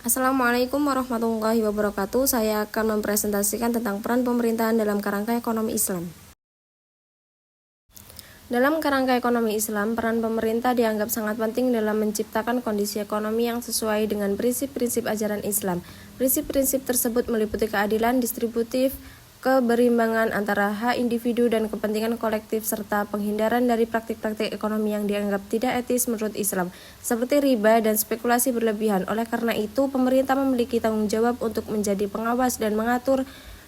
Assalamualaikum warahmatullahi wabarakatuh. Saya akan mempresentasikan tentang peran pemerintahan dalam kerangka ekonomi Islam. Dalam kerangka ekonomi Islam, peran pemerintah dianggap sangat penting dalam menciptakan kondisi ekonomi yang sesuai dengan prinsip-prinsip ajaran Islam. Prinsip-prinsip tersebut meliputi keadilan distributif, keberimbangan antara hak individu dan kepentingan kolektif, serta penghindaran dari praktik-praktik ekonomi yang dianggap tidak etis menurut Islam, seperti riba dan spekulasi berlebihan. Oleh karena itu, pemerintah memiliki tanggung jawab untuk menjadi pengawas dan mengatur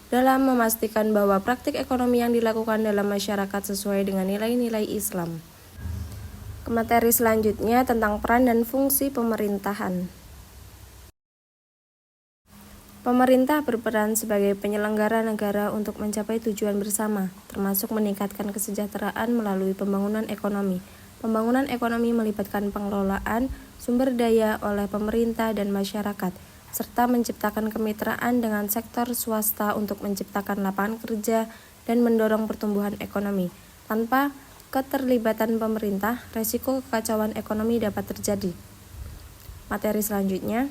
dalam memastikan bahwa praktik ekonomi yang dilakukan dalam masyarakat sesuai dengan nilai-nilai Islam. Ke materi selanjutnya tentang peran dan fungsi pemerintahan. Pemerintah berperan sebagai penyelenggara negara untuk mencapai tujuan bersama, termasuk meningkatkan kesejahteraan melalui pembangunan ekonomi. Pembangunan ekonomi melibatkan pengelolaan sumber daya oleh pemerintah dan masyarakat, serta menciptakan kemitraan dengan sektor swasta untuk menciptakan lapangan kerja dan mendorong pertumbuhan ekonomi. Tanpa keterlibatan pemerintah, resiko kekacauan ekonomi dapat terjadi. Materi selanjutnya,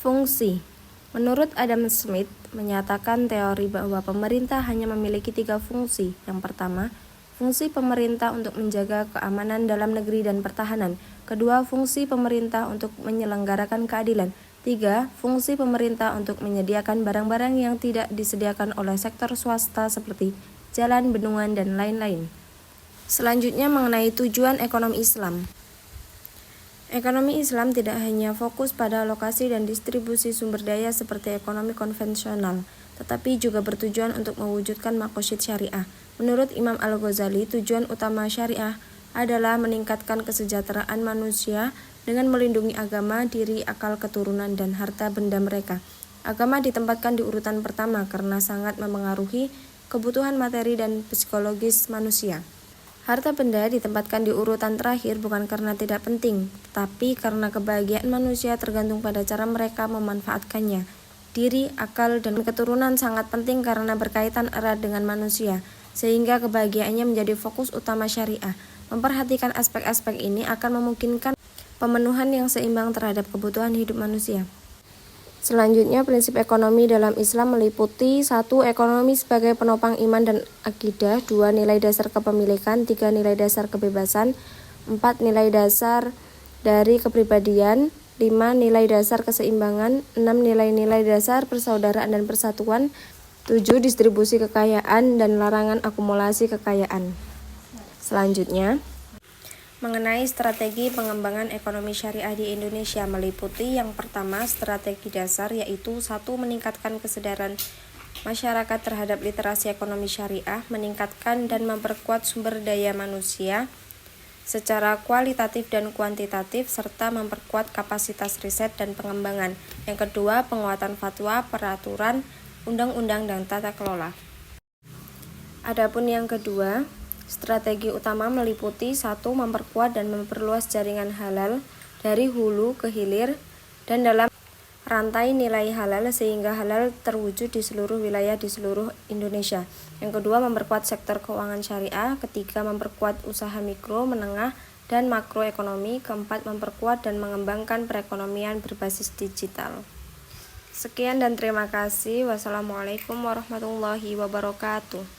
fungsi. Menurut Adam Smith, menyatakan teori bahwa pemerintah hanya memiliki 3 fungsi. Yang pertama, fungsi pemerintah untuk menjaga keamanan dalam negeri dan pertahanan. Kedua, fungsi pemerintah untuk menyelenggarakan keadilan. 3, fungsi pemerintah untuk menyediakan barang-barang yang tidak disediakan oleh sektor swasta seperti jalan, bendungan, dan lain-lain. Selanjutnya mengenai tujuan ekonomi Islam. Ekonomi Islam tidak hanya fokus pada alokasi dan distribusi sumber daya seperti ekonomi konvensional, tetapi juga bertujuan untuk mewujudkan maqasid syariah. Menurut Imam Al-Ghazali, tujuan utama syariah adalah meningkatkan kesejahteraan manusia dengan melindungi agama, diri, akal, keturunan, dan harta benda mereka. Agama ditempatkan di urutan pertama karena sangat memengaruhi kebutuhan materi dan psikologis manusia. Harta benda ditempatkan di urutan terakhir bukan karena tidak penting, tetapi karena kebahagiaan manusia tergantung pada cara mereka memanfaatkannya. Diri, akal, dan keturunan sangat penting karena berkaitan erat dengan manusia, sehingga kebahagiaannya menjadi fokus utama syariah. Memperhatikan aspek-aspek ini akan memungkinkan pemenuhan yang seimbang terhadap kebutuhan hidup manusia. Selanjutnya, prinsip ekonomi dalam Islam meliputi 1. Ekonomi sebagai penopang iman dan akidah. 2. Nilai dasar kepemilikan. 3. Nilai dasar kebebasan. 4. Nilai dasar dari kepribadian. 5. Nilai dasar keseimbangan. 6. Nilai-nilai dasar persaudaraan dan persatuan. 7. Distribusi kekayaan dan larangan akumulasi kekayaan. Selanjutnya, mengenai strategi pengembangan ekonomi syariah di Indonesia meliputi yang pertama, strategi dasar, yaitu 1. Meningkatkan kesadaran masyarakat terhadap literasi ekonomi syariah, meningkatkan dan memperkuat sumber daya manusia secara kualitatif dan kuantitatif, serta memperkuat kapasitas riset dan pengembangan. Yang kedua, penguatan fatwa, peraturan, undang-undang, dan tata kelola. Adapun yang kedua, strategi utama meliputi 1. Memperkuat dan memperluas jaringan halal dari hulu ke hilir dan dalam rantai nilai halal sehingga halal terwujud di seluruh wilayah di seluruh Indonesia. Yang kedua, memperkuat sektor keuangan syariah. Ketiga, memperkuat usaha mikro, menengah, dan makroekonomi. Keempat, memperkuat dan mengembangkan perekonomian berbasis digital. Sekian dan terima kasih. Wassalamualaikum warahmatullahi wabarakatuh.